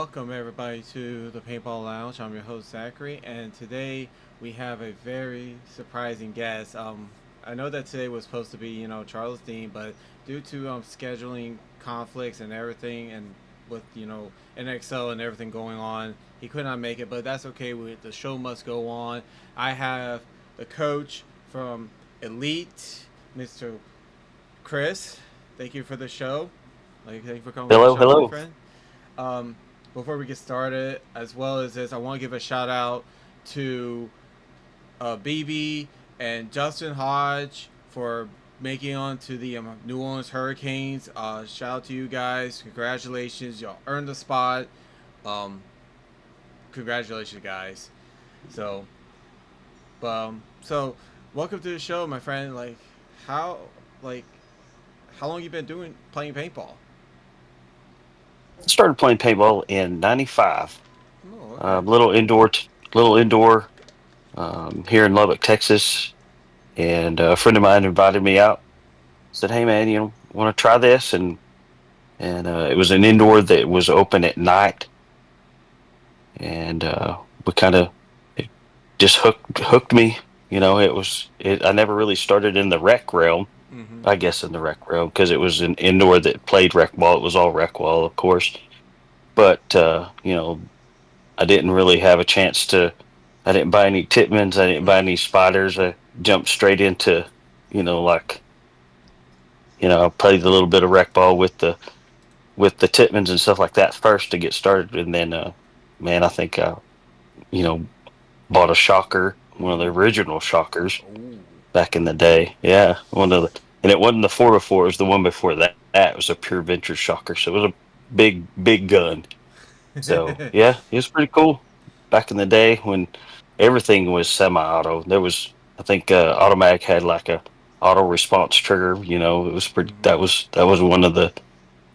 welcome everybody to the Paintball Lounge. I'm your host Zachary, and today we have a very surprising guest. I know that today was supposed to be, Charles Dean, but due to scheduling conflicts and everything, and with NXL and everything going on, he could not make it. But that's okay. The show must go on. I have the coach from Elite, Mr. Chris. Thank you for the show. Thank you for coming on the Hello, show, my hello. friend. Um, Before we get started, as well as this, I want to give a shout out to BB and Justin Hodge for making on to the New Orleans Hurricanes. Shout out to you guys. Congratulations. Y'all earned the spot. Um, Congratulations, guys. So, so welcome to the show, my friend. How, like, how long you been doing playing paintball? I started playing paintball in '95. Oh, okay. Little indoor here in Lubbock, Texas. And a friend of mine invited me out. Said, "Hey, man, want to try this?" And it was an indoor that was open at night, and we kind of it just hooked me. I never really started in the rec realm. Mm-hmm. I guess in the rec realm because it was an indoor that played rec ball. It was all rec ball, of course. But I didn't really have a chance to. I didn't buy any Titmans. I didn't buy any spiders. I jumped straight into, like I played a little bit of rec ball with the Titmans and stuff like that first to get started, and then, man, I think I, you know, bought a shocker, one of the Mm-hmm. original shockers Oh. back in the day. Yeah, and it wasn't the 4x4. It was the one before that. It was a pure venture shocker, so it was a big gun. So yeah, it was pretty cool back in the day when everything was semi-auto. I think, Automatic had like a auto response trigger. It was pretty. Mm-hmm. That was one of the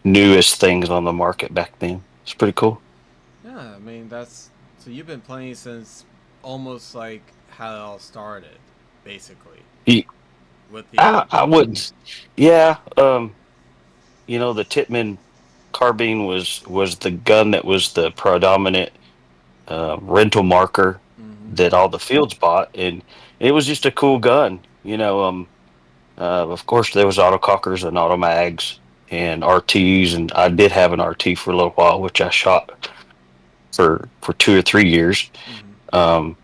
newest things on the market back then. It's pretty cool. Yeah, I mean that's so you've been playing since almost like how it all started, basically, Ye- with the I wouldn't. Yeah, the Titman carbine was the gun that was the predominant rental marker mm-hmm. that all the fields bought, and it was just a cool gun. Of course, there was autocockers and automags and RTs, and I did have an RT for a little while, which I shot for 2 or 3 years. Mm-hmm. Um,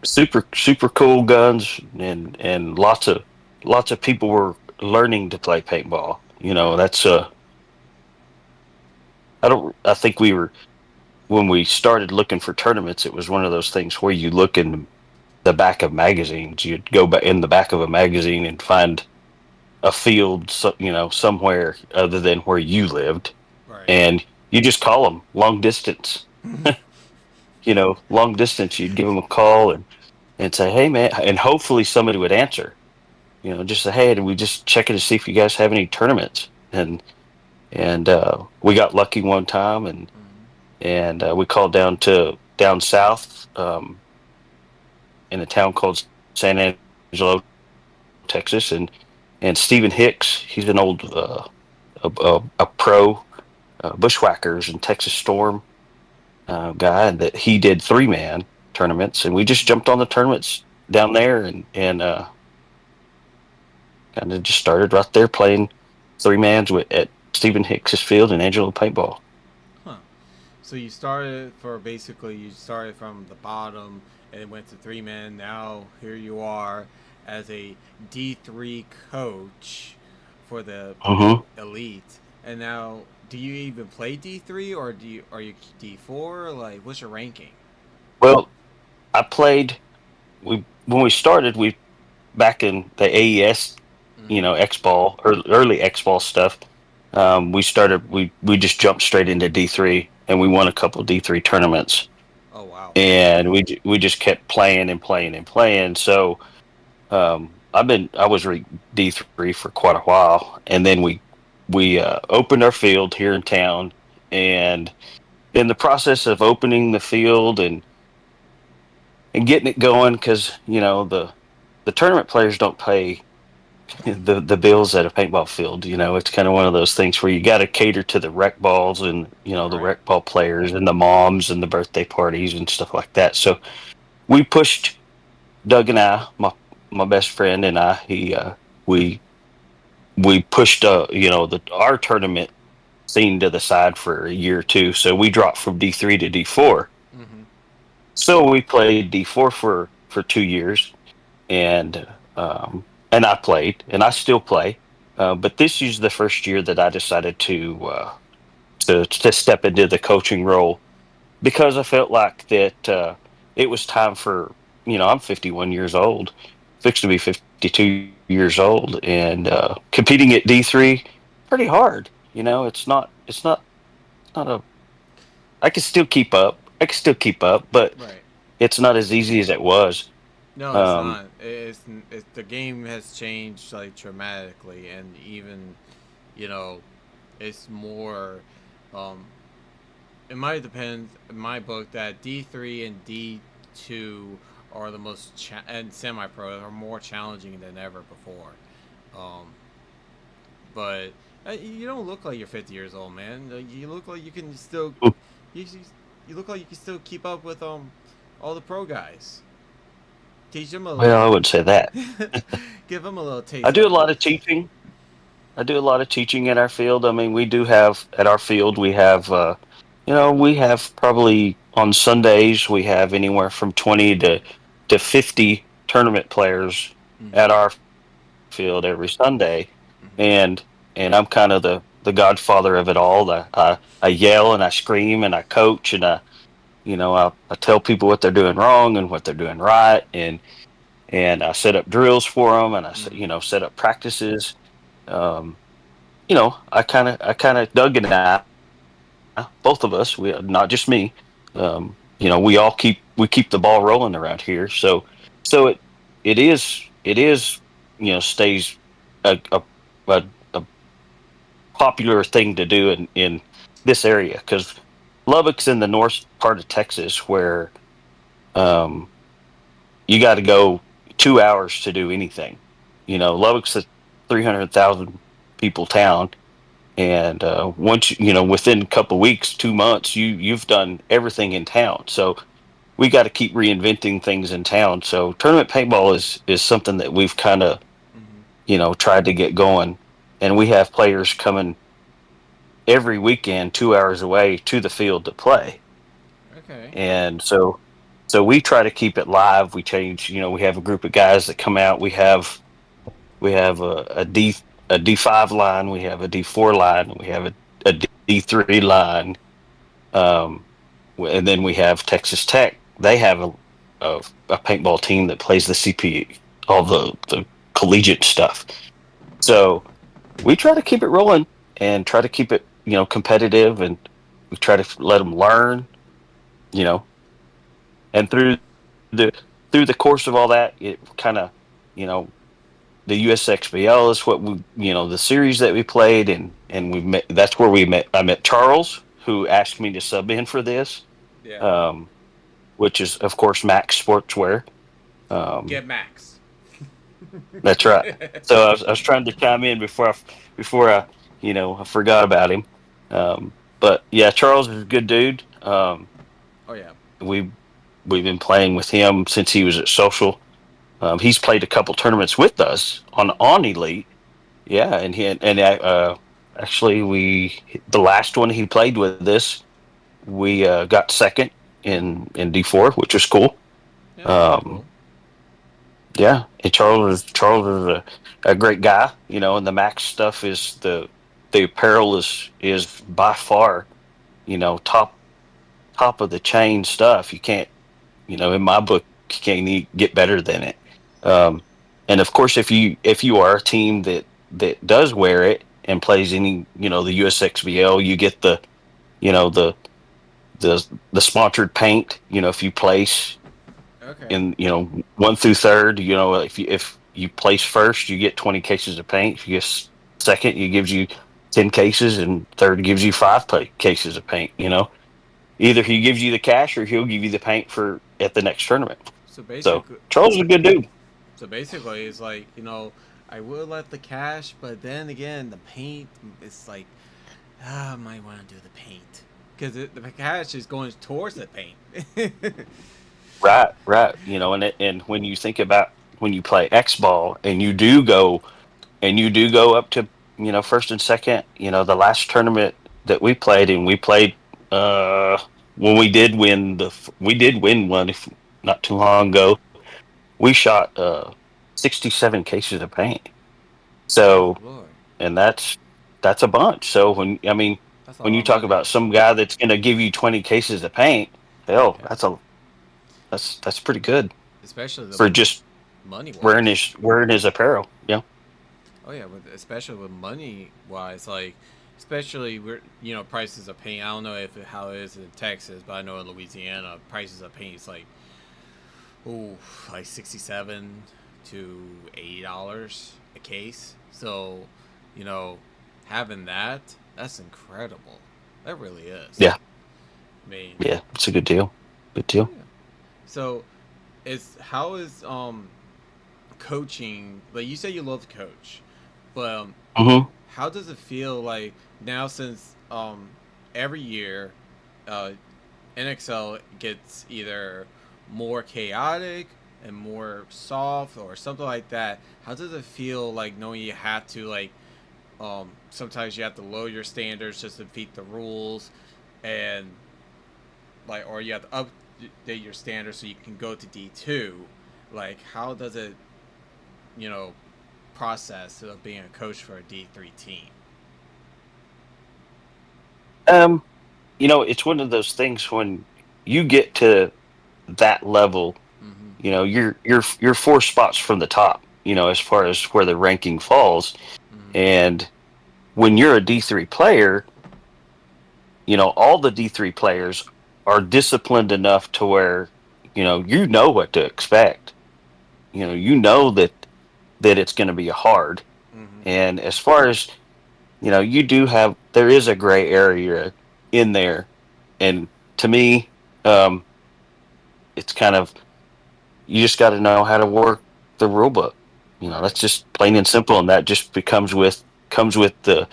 super cool guns, and lots of people were learning to play paintball. Right. That's I think we were when we started looking for tournaments. It was one of those things where you look in the back of magazines. You'd go back in the back of a magazine and find a field, somewhere other than where you lived, Right. and you just call them long distance. Long distance. You'd give them a call and say, "Hey, man," and hopefully somebody would answer. Just say, "Hey, we just checking to see if you guys have any tournaments?" And we got lucky one time, Mm-hmm. and we called down south, in a town called San Angelo, Texas, and Stephen Hicks. He's an old, a pro, bushwhackers and Texas Storm, guy that he did 3-man tournaments, and we just jumped on the tournaments down there, and kind of just started right there playing 3-mans at Stephen Hicks's field in Angelo paintball. Huh. So you started from the bottom and went to three men. Now here you are as a D3 coach for the Hmm. elite. And now, do you even play D3 or are you D4? Like, what's your ranking? Well, I played. We When we started, we back in the AES, Mm-hmm. X ball or early X ball stuff. We just jumped straight into D3, and we won a couple D3 tournaments, Oh wow. and we just kept playing and playing and playing. So, I was D3 for quite a while, and then we opened our field here in town, and in the process of opening the field and getting it going, because the tournament players don't pay the bills at a paintball field. You know, it's kind of one of those things where you got to cater to the rec balls and the Right. rec ball players and the moms and the birthday parties and stuff like that. So we pushed Doug and I, my best friend and I. We we pushed the our tournament scene to the side for a year or two. So we dropped from D3 to D4. Mm-hmm. So we played D4 for 2 years, and and I played, and I still play. But this is the first year that I decided to step into the coaching role because I felt like that it was time for I'm 51 years old, fixed to be 52 years old, and competing at D3 pretty hard. It's not a I can still keep up. I can still keep up, but Right. it's not as easy as it was. No, it's Um, not. It's the game has changed like dramatically, and even you know, it's more. Um, it might depend in my book that D3 and D2 are the most and semi pro are more challenging than ever before. Um, but you don't look like you're 50 years old, man. You look like you can still you, you look like you can still keep up with all the pro guys. Teach them a well, I little. wouldn't say that. Give them a little I taste do a of lot it. of teaching. I do a lot of teaching in our field. I mean, we do have at our field, we have probably on Sundays, we have anywhere from 20 to 50 tournament players Mm-hmm. at our field every Sunday. And, Mm-hmm. and I'm kind of the godfather of it all. I yell and I scream and I coach and I tell people what they're doing wrong and what they're doing right. And I set up drills for them and Mm-hmm. set up practices. Um, Doug and I, both of us, not just me. We keep the ball rolling around here. So it is stays a popular thing to do in this area because Lubbock's in the north part of Texas where um, you got to go 2 hours to do anything. Lubbock's a 300,000 people town, and once within a couple of weeks, 2 months, you've done everything in town. So we got to keep reinventing things in town. So tournament paintball is something that we've kind of Mm-hmm. tried to get going, and we have players coming every weekend 2 hours away to the field to play. Okay. And so we try to keep it live. We change, we have a group of guys that come out. We have a D5 line, we have a D4 line, we have a D3 line, um, and then we have Texas Tech. They have a paintball team that plays the CP, all the collegiate stuff. So we try to keep it rolling and try to keep it competitive, and we try to let them learn, you know, and through the course of all that, it kind of you know the USXBL is what the series that we played, and we met. That's where we met. I met Charles, who asked me to sub in for this, Yeah. um, which is of course Max Sportswear. Get Um, Max. that's right. So I was trying to chime in before I forgot about him. But yeah, Charles is a good dude. Oh yeah. We we've been playing with him since he was at Social. He's played a couple tournaments with us on Elite. Yeah, and actually the last one he played with us, we got second in D4, which was cool. Yeah, that's pretty Um, cool. yeah, and Charles is a great guy, and the Max stuff is the apparel is by far top of the chain stuff. You can't in my book you can't get better than it. Um, and of course, if you are a team that does wear it and plays any the USXBL, you get the sponsored paint. If you place Okay. in one through third, if you place first, you get 20 cases of paint. If you get second, it gives you 10 cases, and third gives you five cases of paint. Either he gives you the cash or he'll give you the paint for at the next tournament. So So basically, Charles is a good dude. so basically, it's like I would let the cash, but then again, the paint is like, I might want to do the paint because the cash is going towards the paint. Right, right. You know, and when you think about when you play X ball and you do go up to, first and second, the last tournament that we played, and we played uh when we did win one, if not too long ago. We shot 67 cases of paint. Oh So, Lord, and that's a bunch. So that's a when lot you of talk money. about some guy that's going to give you 20 cases of paint, hell, Yeah, that's pretty good especially the for just money wise. wearing his apparel. Yeah. Oh yeah, with especially with money wise, like especially we're prices of paint. I don't know how it is in Texas, but I know in Louisiana prices of paint is like ooh like $67 to $80 a case. So you know having that's incredible. That really is. Yeah. I mean, Yeah. It's a good deal. Good oh deal. yeah. So it's how is coaching like you say you love to coach, but Hmm. how does it feel like now since every year uh NXL gets either more chaotic and more soft or something like that? How does it feel like knowing you have to like sometimes you have to lower your standards just to meet the rules and like or you have to update your standards so you can go to D2? Like how does it you know process of being a coach for a D3 team? Um, it's one of those things when you get to that level, Mm-hmm. you're four spots from the top, as far as where the ranking falls. Mm-hmm. And when you're a D3 player, all the D3 players are disciplined enough to where, you know what to expect. You know that it's going to be hard. Mm-hmm. And as far as, there is a gray area in there. And to me, um, it's kind of, you just got to know how to work the rule book. That's Right. just plain and simple. And that just comes with the,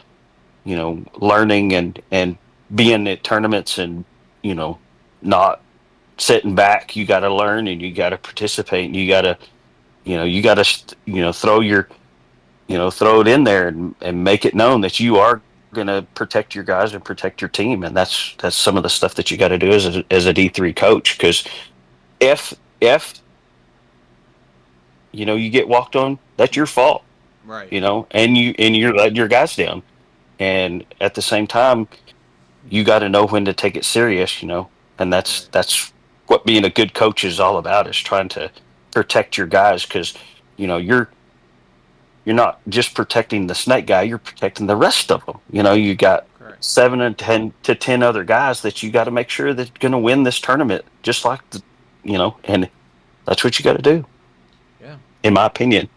learning and being at tournaments and, you know, not sitting back. You got to learn and you got to participate and you got to, throw it in there and make it known that you are going to protect your guys and protect your team. And that's some of the stuff that you got to do as a D3 coach. Because if you get walked on, that's your fault. Right. And you're letting your guys down. And at the same time, you got to know when to take it serious. And Right. that's what being a good coach is all about, is trying to protect your guys. Because you know you're you're not just protecting the snake guy, you're protecting the rest of them. You got Correct. 7 to 10 other guys that you got to make sure that going to win this tournament, just like and that's what you got to do, Yeah. in my opinion.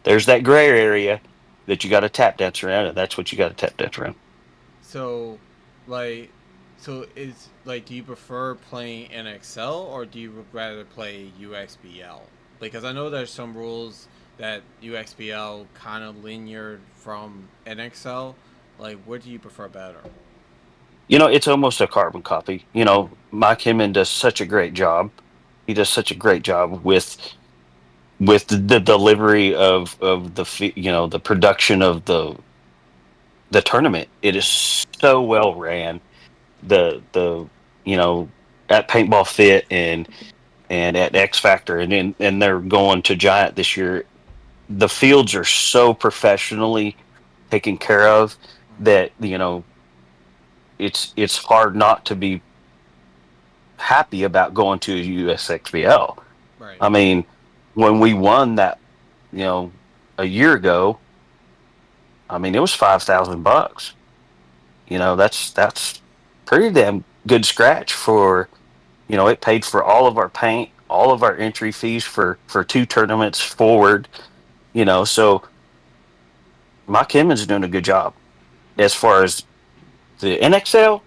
There's that gray area that you got to tap dance around, and that's what you got to tap dance around. So, like, so is like, do you prefer playing NXL or do you rather play UXBL? Because I know there's some rules that UXBL kind of linear from NXL. Like, what do you prefer better? It's almost a carbon copy. Mike Hemmon does such a great job. He does such a great job with the delivery of the production of the tournament. It is so well ran. The at Paintball Fit and at X Factor, and they're going to Giant this year. The fields are so professionally taken care of that it's hard not to be happy about going to a USXBL. Right. I mean, when we won that, a year ago, I mean, it was $5,000. That's pretty damn good scratch for, it paid for all of our paint, all of our entry fees for 2 tournaments forward. So Mike Hemmons doing a good job. As far as the NXL,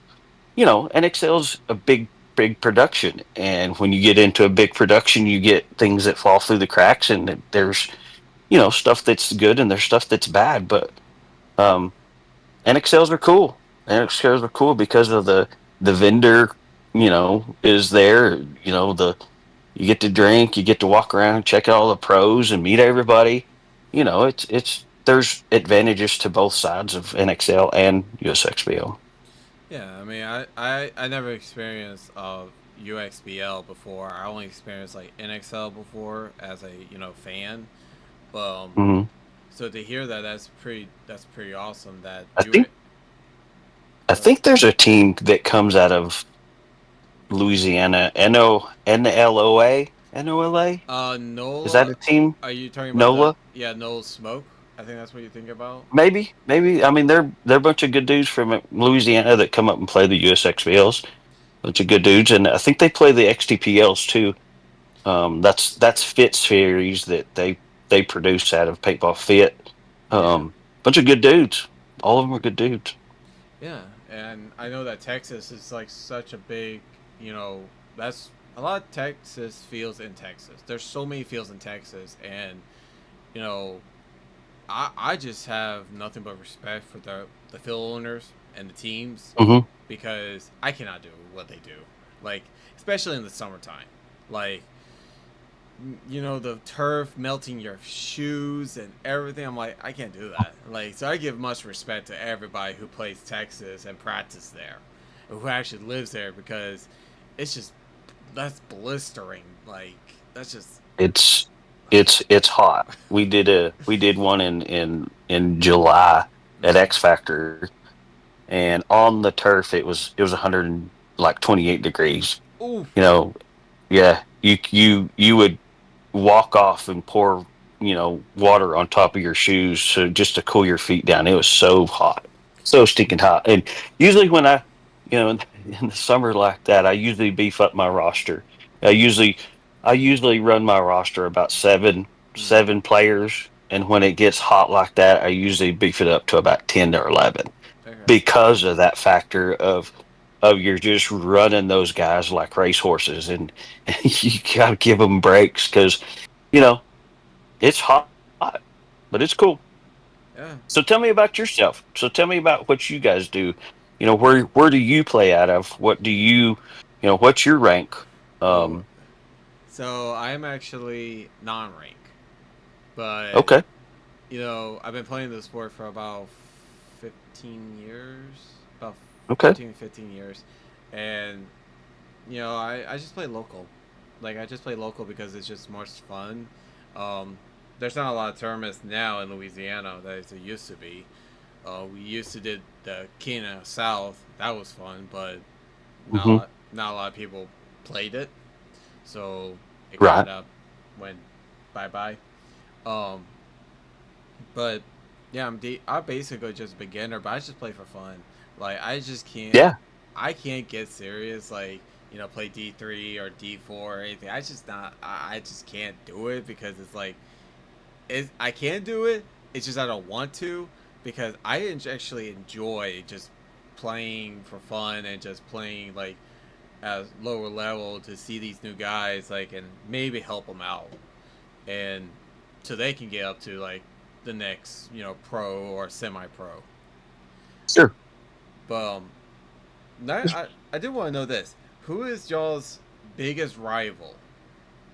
NXL's a big production, and when you get into a big production, you get things that fall through the cracks, and there's stuff that's good and there's stuff that's bad. But um, NXLs are cool. NXLs are cool because of the vendor, is there. The you get to drink, you get to walk around, check out all the pros, and meet everybody. It's there's advantages to both sides of NXL and USXBL. Yeah, I mean, I never experienced UXBL before. I only experienced like NXL before as a fan. But Hmm. so to hear that, that's pretty awesome. That I you think I think there's a team that comes out of Louisiana, NOLA. Is that NOLA. a team? Are you talking about the NOLA? No Smoke? I think that's what you think about. Maybe. I mean, they're a bunch of good dudes from Louisiana that come up and play the USXBLs. Bunch of good dudes, and I think they play the XTPLs too. That's Fit series that they produce out of Paintball Fit. Yeah, Bunch of good dudes. All of them are good dudes. yeah, and I know that Texas is like such a big, you know, that's a lot of Texas fields in Texas. There's so many fields in Texas, and you know, I just have nothing but respect for the field owners and the teams Hmm. because I cannot do what they do. Like, especially in the summertime. Like, the turf melting your shoes and everything. I'm like, I can't do that. Like, so I give much respect to everybody who plays Texas and practice there, or who actually lives there because it's just that's blistering. Like, that's just It's it's hot. We did one in July at X Factor, and on the turf it was 128 degrees. oof. You know, yeah, you would walk off and pour water on top of your shoes so just to cool your feet down. It was so hot, so stinking hot. And usually when in the summer like that, I usually beef up my roster. I usually run my roster about Mm, seven players, and when it gets hot like that, I usually beef it up to about 10 or 11 okay. because of that factor of you're just running those guys like racehorses, and you got to give them breaks because you know it's hot, but it's cool. Yeah. So tell me about yourself. So tell me about what you guys do. Where do you play out of? What do what's your rank? Oh, Um, so I'm actually non-rank, but okay, I've been playing the sport for about 15 years, about okay, 15 years, and I just play local. Like, I just play local because it's just more fun. Um, there's not a lot of tournaments now in Louisiana that there used to be. We used to did the Kena South. That was fun, but hmm, not a lot of people played it, so it right, kind of went bye bye. Um, but yeah, I'm basically just a beginner, but I just play for fun. Like, I just can't, yeah, I can't get serious. Like, play D3 or D4 or anything. I just can't do it because it's like I can do it. It's just I don't want to because actually enjoy just playing for fun and just playing like at lower level to see these new guys like and maybe help them out and so they can get up to like the next pro or semi pro. sure. But I did want to know this: who is y'all's biggest rival?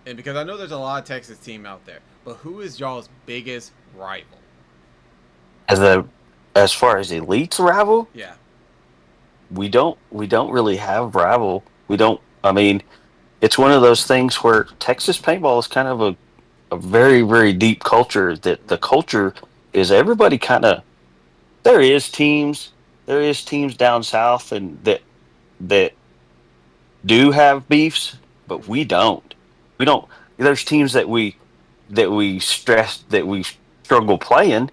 And because I know there's a lot of Texas team out there, but who is y'all's biggest rival? As a as far as elites rival, Yeah. we don't really have rival. We don't. I mean, it's one of those things where Texas paintball is kind of a very, very deep culture that the Mm-hmm. culture is everybody kind of there is teams down south and that do have beefs, but we don't. We don't. There's teams that we stress that we struggle playing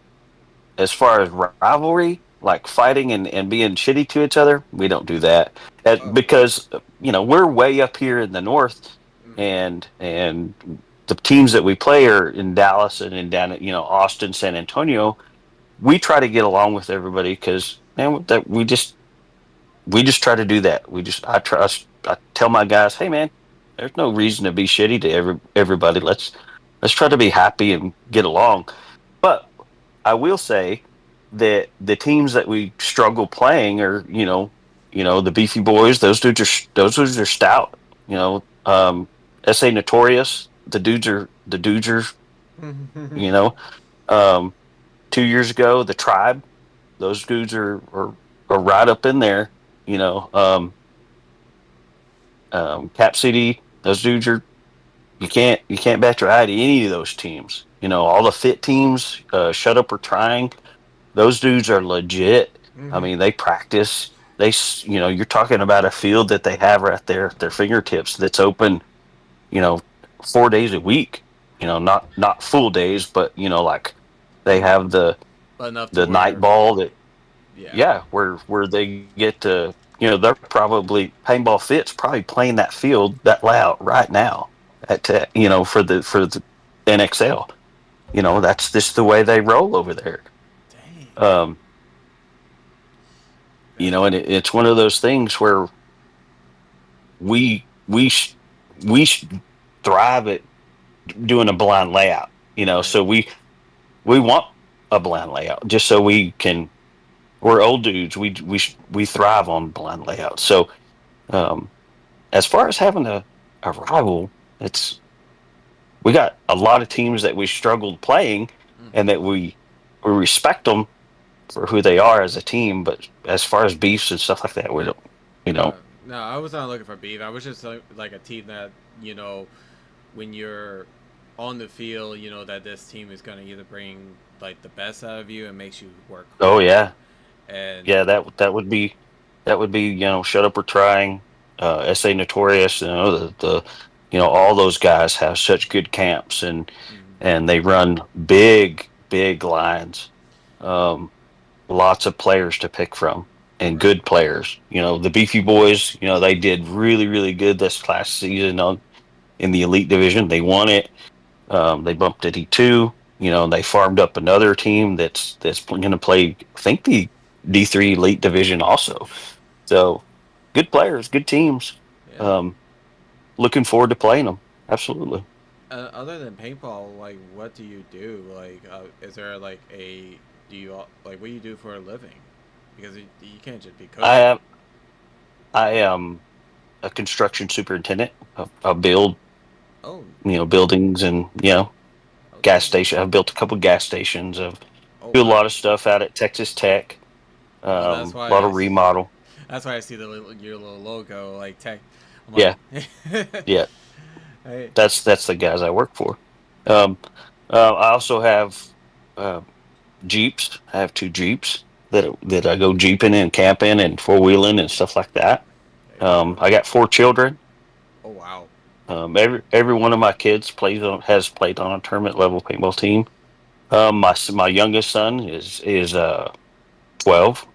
as far as rivalry, like fighting and being shitty to each other. We don't do that Oh. because we're way up here in the north, Mm-hmm. and the teams that we play are in Dallas and in down at Austin, San Antonio. We try to get along with everybody because man, that we just try to do that. I tell my guys, hey man, there's no reason to be shitty to everybody. Let's try to be happy and get along. But I will say that the teams that we struggle playing are, the beefy boys. Those dudes are stout. You know, SA Notorious. The dudes are. You know, um, 2 years ago, the Tribe. Those dudes are right up in there. You know, Cap City. Those dudes are. You can't bet your eye to any of those teams. All the fit teams. Shut up or trying. Those dudes are legit. I Hmm. mean, they practice. You're talking about a field that they have right there at their fingertips that's open, you know, 4 days a week. Not full days, but like they Hmm. have the But enough to the night where, ball that, yeah. yeah, where they get to, they're probably paintball fits probably playing that field that layout right now for the NXL. That's just the way they roll over there. Dang. Um, That's and it's one of those things where we we sh- we thrive at doing a blind layout. right. So we want a blind layout just so we can. We're old dudes. We thrive on blind layout. So um, as far as having a rival, it's we got a lot of teams that we struggled playing, and Hmm. that we respect them for who they are as a team. But as far as beefs and stuff like that, we don't. You know. No, no, I was not looking for beef. I was just like a team that, you know, when you're on the field, you know that this team is going to either bring like the best out of you and makes you work Oh hard. yeah, And yeah. That would be shut up or trying. SA Notorious. All those guys have such good camps, and mhm, and they run big lines. Um, Lots of players to pick from, and right, good players. The Beefy Boys. They did really good this last season in the Elite Division. They won it. They bumped to D2. They farmed up another team that's going to play, I think, the D3 Elite Division also. So good players, good teams. yeah. Um, Looking forward to playing them. Absolutely. Other than paintball, like, what do you do? Like, is there like a do you like what do you do for a living? Because you can't just be I cooking. am I am a construction superintendent. I build Oh, buildings and gas okay. station. I've built a couple gas stations. I've Oh do a lot wow. of stuff out at Texas Tech. Oh, that's A why lot of remodel. that's why I see your little logo like tech. I'm like, Yeah, yeah. hey, That's the guys I work for. Um, I also have uh, Jeeps. I have two Jeeps that I go jeeping and camping and four wheeling and stuff like that. there you go. I got four children. Oh wow. Every one of my kids has played on a tournament level paintball team. My youngest son is 12,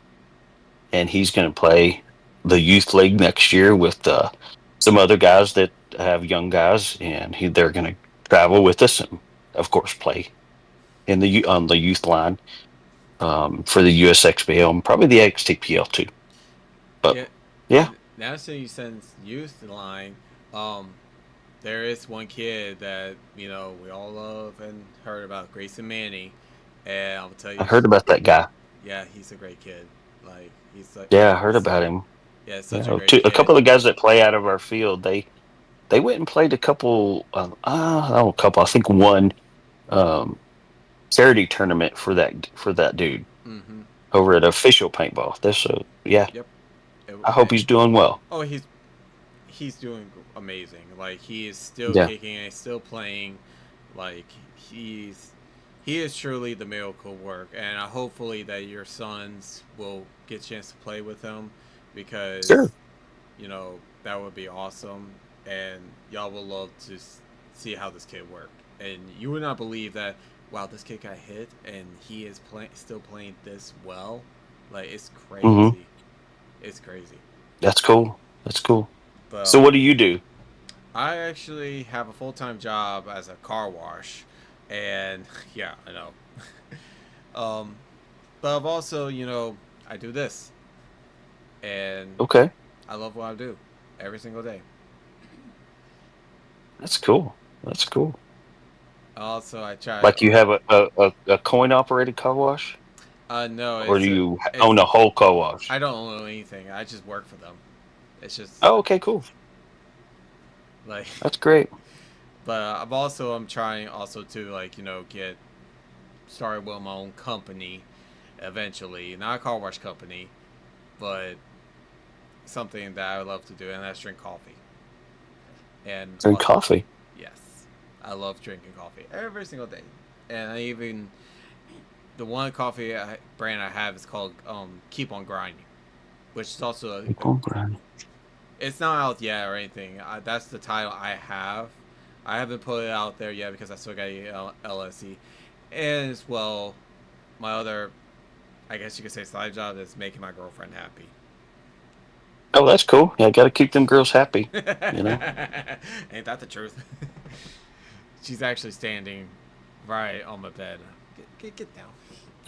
and he's going to play the youth league next year with some other guys that have young guys, and they're going to travel with us and, of course, play on the youth line for the USXBL and probably the XTPL too. But Yeah. yeah, Now since you since youth line, um, there is one kid that we all love and heard about, Grayson Manny, and I'll tell I you, heard about that guy. yeah, he's a great kid. Like he's like, Yeah, I heard about him. yeah, such a great A kid. couple of guys that play out of our field, they went and played a couple. A couple. I think one um, charity tournament for that dude Mm-hmm. over at Official Paintball. Yeah. Yep. I hope he's doing well. Oh, he's doing amazing. Like he is still Yeah. kicking and still playing. Like he's he is truly the miracle work, and hopefully that your sons will get a chance to play with him, because Sure. that would be awesome, and y'all will love to see how this kid worked, and you would not believe that. Wow, this kid got hit, and he is still playing this well. Like it's Hmm. crazy. It's crazy. That's cool. That's cool. But So what do you do? I actually have a full time job as a car wash, and yeah, I know. um, but I've also, I do this, and Okay. I love what I do every single day. That's cool. That's cool. Also, I try. Like you have a coin operated car wash, No, or do it's a, you it's. own a whole car I wash? don't own anything. I just work for them. It's just Oh, okay, cool. like, That's great. but I'm trying also to like get started with my own company eventually, not a car wash company, but something that I would love to do, and that's drink coffee. And Drink well, coffee. yes, I love drinking coffee every single day, and I even the one brand I have is called Keep on Grinding, which is also it's not out yet or anything. That's the title I have. I haven't put it out there yet because I still got a LSE, and as well, my other, I guess you could say, side job is making my girlfriend happy. Oh, that's cool. Yeah, got to keep them girls happy. You know, Ain't that the truth? She's actually standing right on my bed. Get down.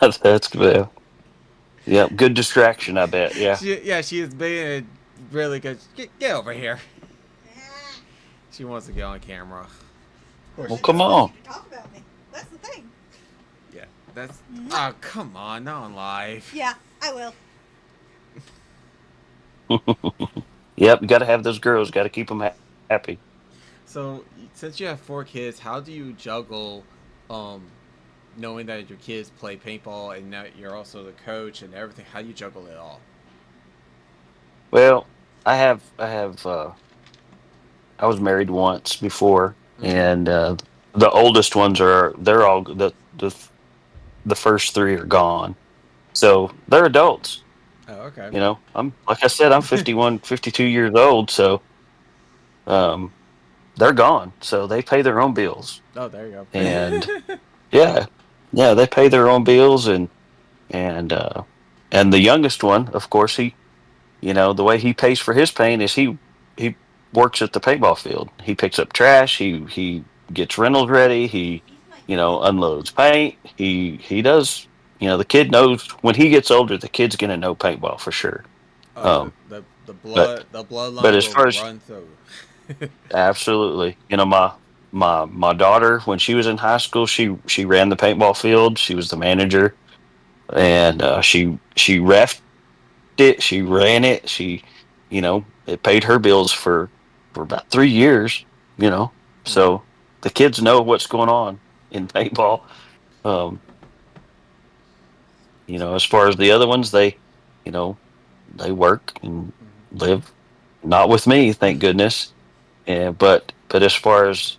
that's good. Yeah, good distraction. I bet. Yeah. She is being really good. Get over here. She wants to get on camera. Of course Well, she I just come does. want on. you to talk about me. That's the thing. Yeah, that's. Mwah. Oh, come on, not on live. Yeah, I will. Yep, you got to have those girls. Got to keep them happy. So, since you have 4 kids, how do you juggle, um, knowing that your kids play paintball and now you're also the coach and everything? How do you juggle it all? Well, I have. I was married once before, Mm-hmm. and the oldest ones they're all the first three are gone, so they're adults. Oh, okay. You know, I'm like I said, I'm 51, 52 years old, so um, they're gone. So they pay their own bills, Oh, there you and go. yeah, yeah, they pay their own bills, and uh, and the youngest one, of course, the way he pays for his paint is he works at the paintball field. He picks up trash. He gets rentals ready. He unloads paint. He does. The kid knows when he gets older, the kid's gonna know paintball for sure. Oh, Um, the but but bloodline as will far as run through. absolutely, my daughter when she was in high school, she ran the paintball field. She was the manager, and she ref it. She ran it. It paid her bills for about 3 years. You know, Mm-hmm. so the kids know what's going on in paintball. Um, as far as the other ones, you know, they work and live not with me, thank goodness. And but as far as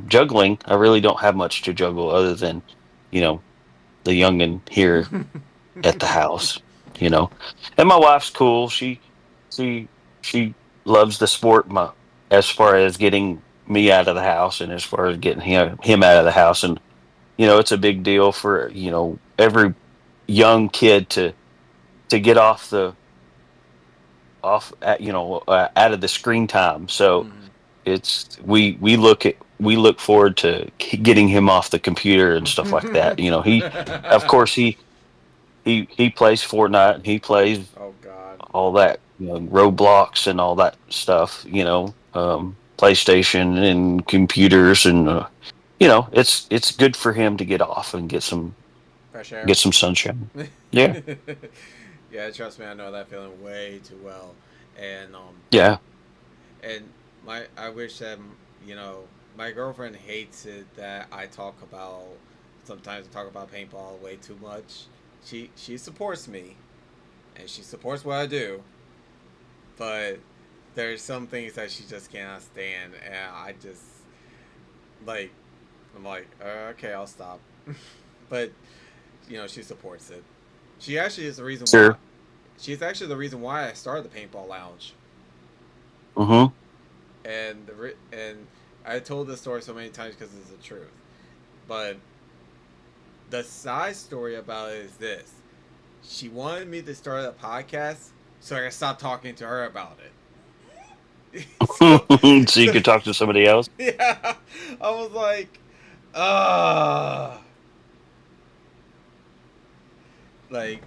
juggling, I really don't have much to juggle other than you know the youngin here at the house, you know. And my wife's cool. She she loves the sport as far as getting me out of the house and as far as getting him out of the house. And it's a big deal for, every young kid to get out of the screen time. So Mm-hmm. it's we look forward to getting him off the computer and stuff like that. He of course he plays Fortnite. He plays Oh God. all that, Roblox and all that stuff. PlayStation and computers, and it's good for him to get off and Fresh air. get some sunshine. Yeah, Yeah, trust me, I know that feeling way too well. And yeah, and I wish that you know my girlfriend hates it that I talk about sometimes I talk about paintball way too much. She supports me and she supports what I do, but there's some things that she just cannot stand, and I just like I'm like okay, I'll stop. But she supports it. She actually is the reason why. sure. She's actually the reason why I started the paintball lounge. Mm-hmm. And I told this story so many times because it's the truth. But the side story about it is this: she wanted me to start a podcast, so I could stop talking to her about it. so, So you so could talk to somebody else. yeah, I was like, ah, like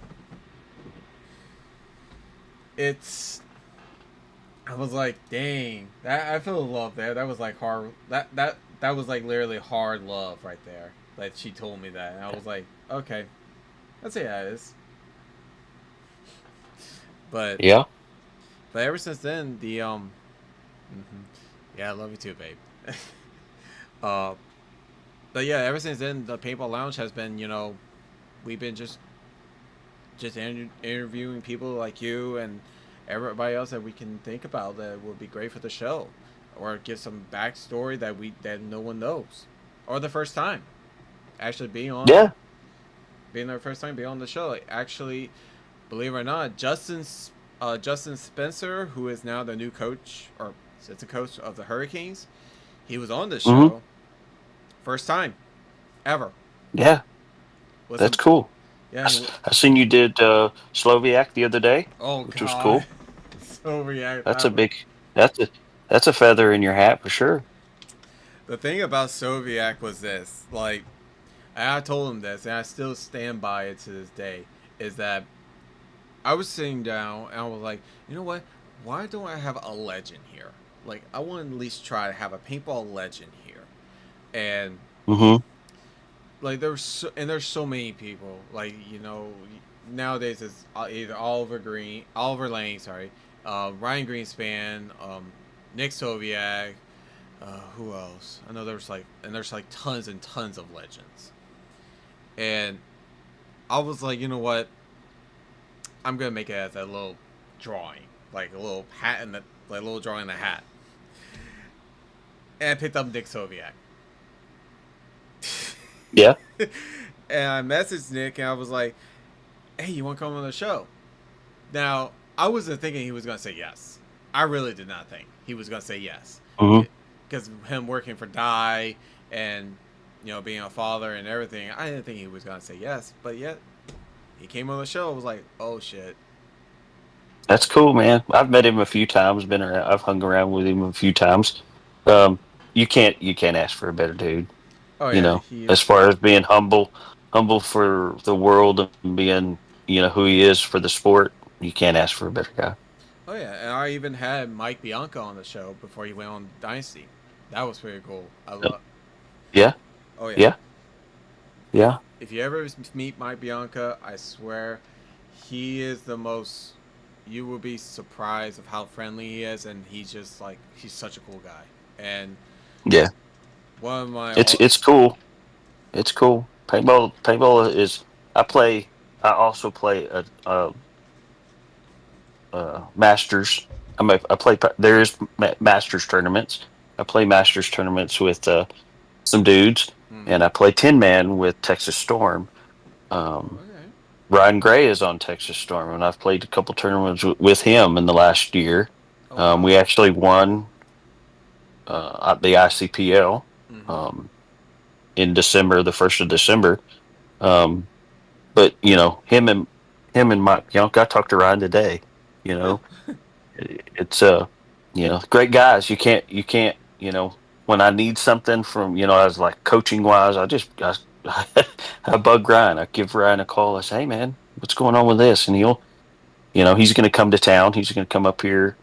it's I was like, dang, that I feel love there. That was like hard. That that was like literally hard love right there. Like she told me that, and I was like, okay, that's yeah, it is. But Yeah. ever since then, mhm. Yeah, I love you too, babe. uh, but yeah, ever since then, the paintball lounge has been, we've been just interviewing people like you and everybody else that we can think about that would be great for the show, or give some backstory that no one knows, or the first time actually Yeah. being their first time being on the show. Like, actually, believe it or not, Justin Spencer, who is now the new coach or assistant coach of the Hurricanes, he was on the Hmm. show first time ever. Yeah. Was That's some cool. Yeah, I seen you did Sloviak the other day, oh which was god, cool. so react. That's a big. That's a that's a feather in your hat for sure. The thing about Soviak was this, like, and I told him this, and I still stand by it to this day, is that I was sitting down and I was like, you know what? Why don't I have a legend here? Like, I want to at least try to have a paintball legend here. And Hmm. like, there's so many people. Like, nowadays it's either Oliver Lane, sorry, Ryan Greenspan, Nick Soviak. Who else? I know there's like tons and tons of legends. And I was like, you know what? I'm gonna make it as a little drawing, like a little hat in the like a little drawing in the hat. And I picked up Nick Soviak. Yeah. And I messaged Nick and I was like, "Hey, you want to come on the show?" Now I wasn't thinking he was gonna say yes. I really did not think he was gonna say yes, Hmm. because him working for Die and being a father and everything. I didn't think he was gonna say yes, but yet he came on the show. I was like, "Oh shit." That's cool, man. I've met him a few times. Been around. I've hung around with him a few times. Um, you can't ask for a better dude. Oh You yeah, know, as he's far as being humble for the world and being who he is for the sport. You can't ask for a better guy. Oh yeah, and I even had Mike Bianca on the show before he went on Dynasty. That was pretty cool. I Yep. love. Yeah. Oh yeah, Yeah. Yeah. if you ever meet Mike Bianca, I swear, he is the most. You will be surprised of how friendly he is, and he's such a cool guy. And Yeah. one of my It's cool. It's cool. Paintball is. I play. I also play masters. I play. There is masters tournaments. I play masters tournaments with some dudes, and mm-hmm. I play 10-man with Texas Storm. Oh, Um, okay. Ryan Gray is on Texas Storm, and I've played a couple tournaments with him in the last year. Oh wow. We actually won at the ICPL Mm-hmm. um, in December, the 1st of December. Um, but him and Mike Young. I talked to Ryan today. You Oh. know, it's great guys. You can't when I need something from I was like coaching wise. I bug Ryan. I give Ryan a call. I say, hey man, what's going on with this? And he's going to come to town. He's going to come up here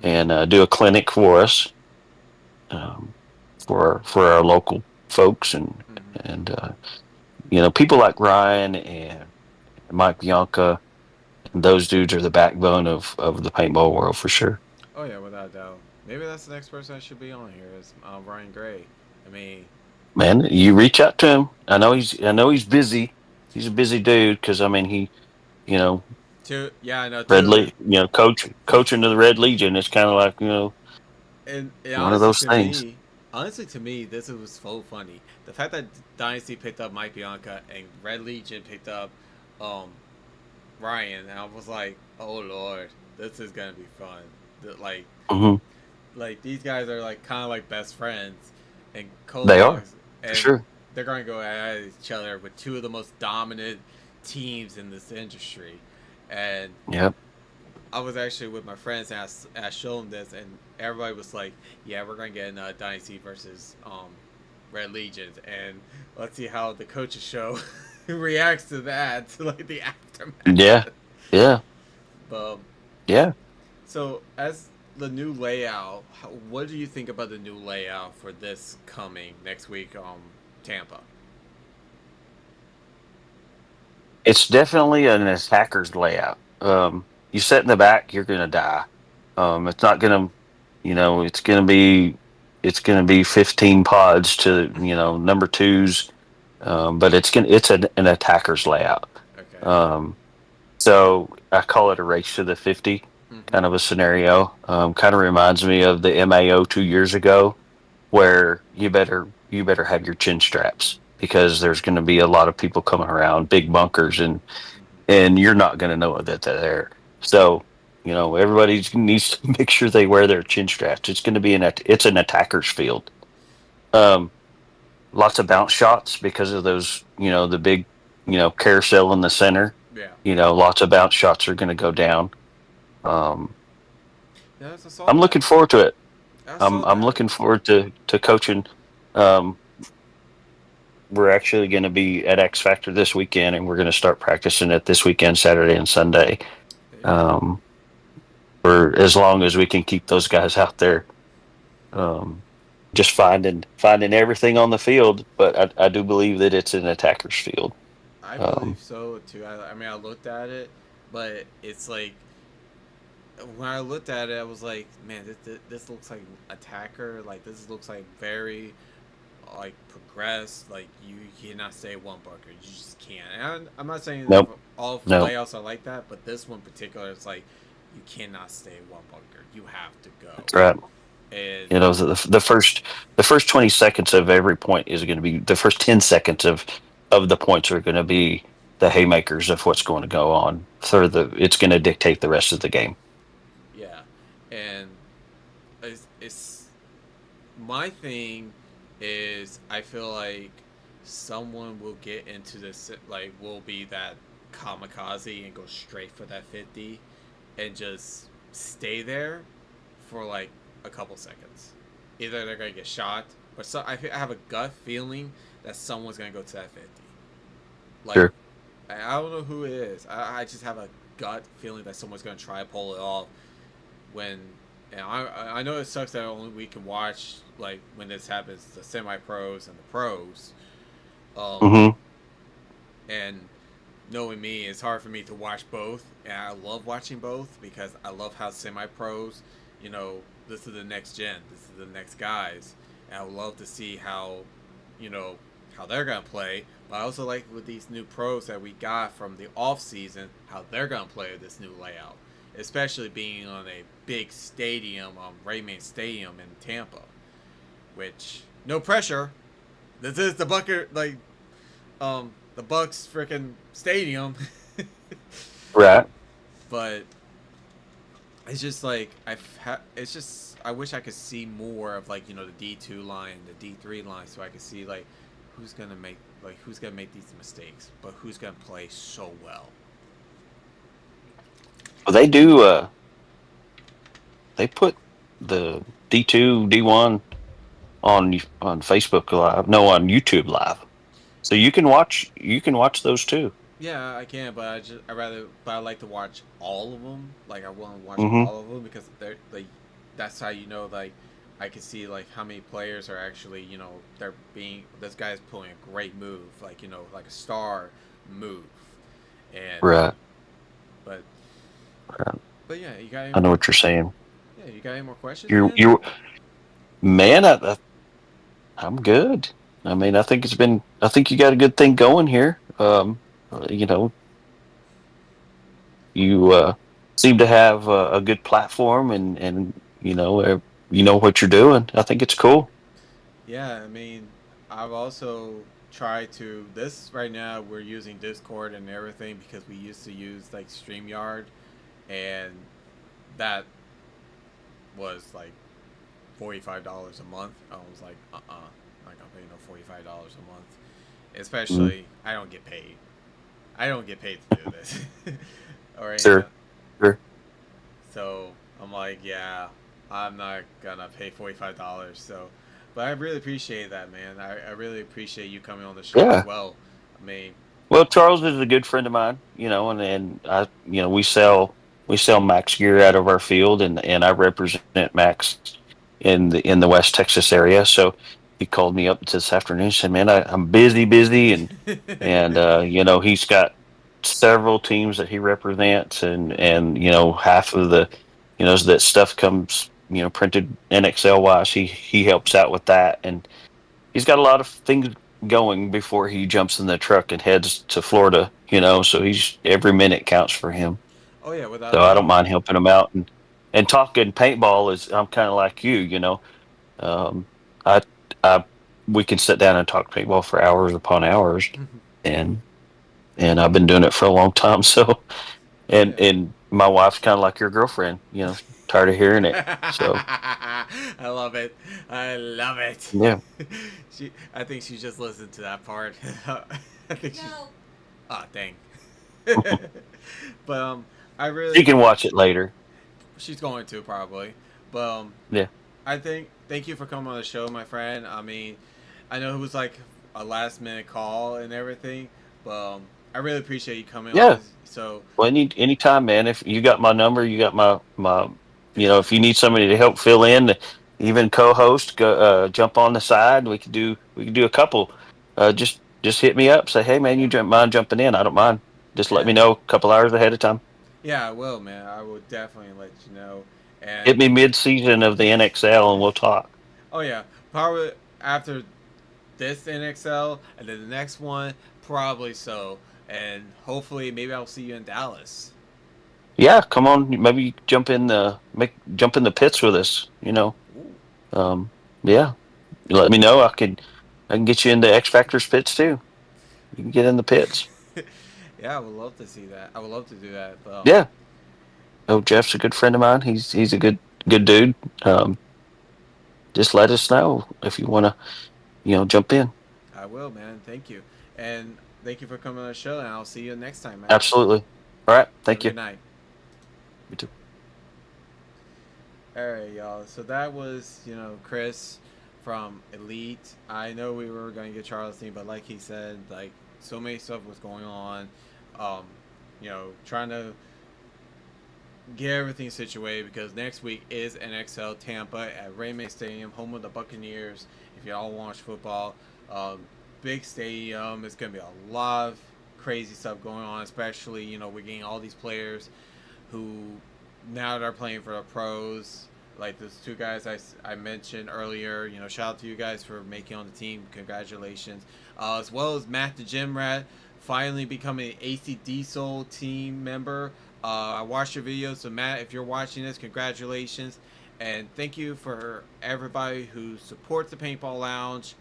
and Mm-hmm. do a clinic for us, um, for our local folks, and Mm-hmm. and people like Ryan and Mike Bianca. And those dudes are the backbone of the paintball world for sure. Oh yeah, without a doubt. Maybe that's the next person I should be on here is Ryan Gray. I mean, Man, you reach out to him. I know he's busy. He's a busy dude because I mean you know, yeah, I know too. coaching to the Red Legion. It's kind of like And one of those things. honestly to me, this was so funny. The fact that Dynasty picked up Mike Bianca and Red Legion picked up um, Ryan, and I was like, oh lord, this is gonna be fun. Like, Hmm. these guys are like kind of like best friends and They are co-dogs, for and sure. they're gonna go at each other with two of the most dominant teams in this industry, and Yep. I was actually with my friends and I showed them this, and everybody was like, "Yeah, we're gonna get in Dynasty versus Red Legions, and let's see how the coaches show reacts to that, to like the Yeah. aftermath." Yeah. But Yeah. so as the new layout. What do you think about the new layout for this coming next week? Tampa. It's definitely an attacker's layout. You sit in the back, you're going to die. It's not going to, it's going to be 15 pods to, number twos. But it's an attacker's layout. Okay. Um, so I call it a race to the 50 Mm-hmm. kind of a scenario. Kind of reminds me of the MAO 2 years ago, where you better have your chin straps because there's going to be a lot of people coming around, big bunkers, and you're not going to know that they're there. So, everybody needs to make sure they wear their chin straps. It's going to be it's an attacker's field. Um, Lots of bounce shots because of those, the big, carousel in the center. Yeah. Lots of bounce shots are going to go down. Um, Yes, I saw I'm that. looking forward to it. I saw I'm that. looking forward to coaching. Um, we're actually going to be at X Factor this weekend, and we're going to start practicing it this weekend, Saturday and Sunday. There you go. Um, for as long as we can keep those guys out there, um, just finding everything on the field. But I do believe that it's an attacker's field. I believe Um, so too. I mean, I looked at it, but it's like when I looked at it, I was like, man, this looks like attacker. Like this looks like very like progressed. Like you cannot stay one bunker. You just can't. And I'm not saying nope, all no, layouts are like that, but this one in particular, it's like you cannot stay one bunker. You have to go. that's right. And The first 20 seconds of every point is going to be the first 10 seconds of the points are going to be the haymakers of what's going to go on. It's going to dictate the rest of the game. yeah, and it's my thing is I feel like someone will get into this like will be that kamikaze and go straight for that 50 and just stay there for like a couple seconds. Either they're gonna get shot, or so I have a gut feeling that someone's gonna go to that 50. Like Sure. I don't know who it is. I just have a gut feeling that someone's gonna try to pull it off when. And I know it sucks that only we can watch like when this happens the semi pros and the pros. Um, Hmm. and knowing me, it's hard for me to watch both, and I love watching both because I love how semi pros, this is the next gen, this is the next guys, and I would love to see how, you know, how they're gonna play. But I also like with these new pros that we got from the off season, how they're gonna play with this new layout, especially being on a big stadium, Rayman Stadium in Tampa, which no pressure. This is the Bucker the Bucks freaking stadium. Right. But it's just like it's just I wish I could see more of like the D2 line, the D3 line, so I could see like who's gonna make these mistakes, but who's gonna play so well. Well, they do. They put the D2, D1 on Facebook Live. No, on YouTube Live. So you can watch those too. Yeah, I can, but I like to watch all of them. Like I want to watch Hmm. all of them because they're like that's how like I can see like how many players are actually they're being this guy's pulling a great move like like a star move, and Right. but Right. but yeah, you got any I know more? what you're saying. Yeah, you got any more questions, You're man? you man. I'm good. I mean, I think you got a good thing going here. You know, you seem to have a good platform, and you know what you're doing. I think it's cool. Yeah, I mean, I've also tried to. This right now, we're using Discord and everything because we used to use like StreamYard, and that was like $45 a month. I was like, I'm not gonna pay no $45 a month. Mm, Especially, I don't get paid. I don't get paid to do this, or anything. sure, sure. So I'm like, yeah, I'm not gonna pay $45. So, but I really appreciate that, man. I really appreciate you coming on the show as Yeah. well. I mean, Well, Charles is a good friend of mine. And I, we sell. we sell Max gear out of our field, and I represent Max in the West Texas area. So he called me up this afternoon and said, "Man, I'm busy, and he's got several teams that he represents, and half of the that stuff comes printed NXL wise. He helps out with that, and he's got a lot of things going before he jumps in the truck and heads to Florida. So he's every minute counts for him. Oh yeah, without So a I don't doubt. mind helping him out, and talking paintball is I'm kind of like you. Um, I I we can sit down and talk paintball for hours upon hours, and and I've been doing it for a long time. So Oh and yeah. and my wife's kind of like your girlfriend, tired of hearing it. So I love it. I love it. yeah, I think she just listened to that part. I think she. No. Ah, dang. But I you really. can watch it later. She's going to probably, but Yeah, I think thank you for coming on the show, my friend. I mean, I know it was like a last minute call and everything, but I really appreciate you coming yeah. on. So Well, anytime, man. If you got my number, you got my. If you need somebody to help fill in, even co-host, jump on the side. We could do a couple. Just hit me up. Say, hey, man, you mind jumping in? I don't mind. Just let yeah, me know a couple hours ahead of time. yeah, I will, man. I will definitely let you know. Hit And me mid-season of the NXL, and we'll talk. oh yeah, probably after this NXL and then the next one, probably so. And hopefully, maybe I'll see you in Dallas. Yeah, come on. Maybe jump in the pits with us. Ooh. Yeah. Let me know. I can get you into X Factor's pits too. You can get in the pits. Yeah, I would love to see that. I would love to do that. But Yeah. Oh, Jeff's a good friend of mine. He's a good dude. Um, just let us know if you want to, jump in. I will, man. Thank you. And thank you for coming on the show. And I'll see you next time, man. Absolutely. All right. Have a Thank you. good night. You too. All right, y'all. So that was, Chris from Elite. I know we were going to get Charles' team, but like he said, like so many stuff was going on. Um, trying to get everything situated because next week is NXL Tampa at Raymond Stadium, home of the Buccaneers. If y'all watch football, big stadium. It's gonna be a lot of crazy stuff going on. Especially, we're getting all these players who now they're playing for the pros. Like those two guys I mentioned earlier. Shout out to you guys for making on the team. Congratulations. As well as Matt the Gym Rat finally becoming an AC Diesel team member. I watched your video, so Matt, if you're watching this, congratulations. And thank you for everybody who supports the Paintball Lounge,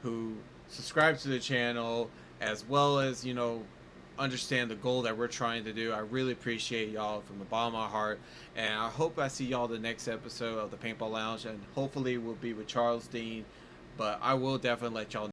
who subscribes to the channel, as well as, understand the goal that we're trying to do. I really appreciate y'all from the bottom of my heart. And I hope I see y'all the next episode of the Paintball Lounge. And hopefully we'll be with Charles Dean. But I will definitely let y'all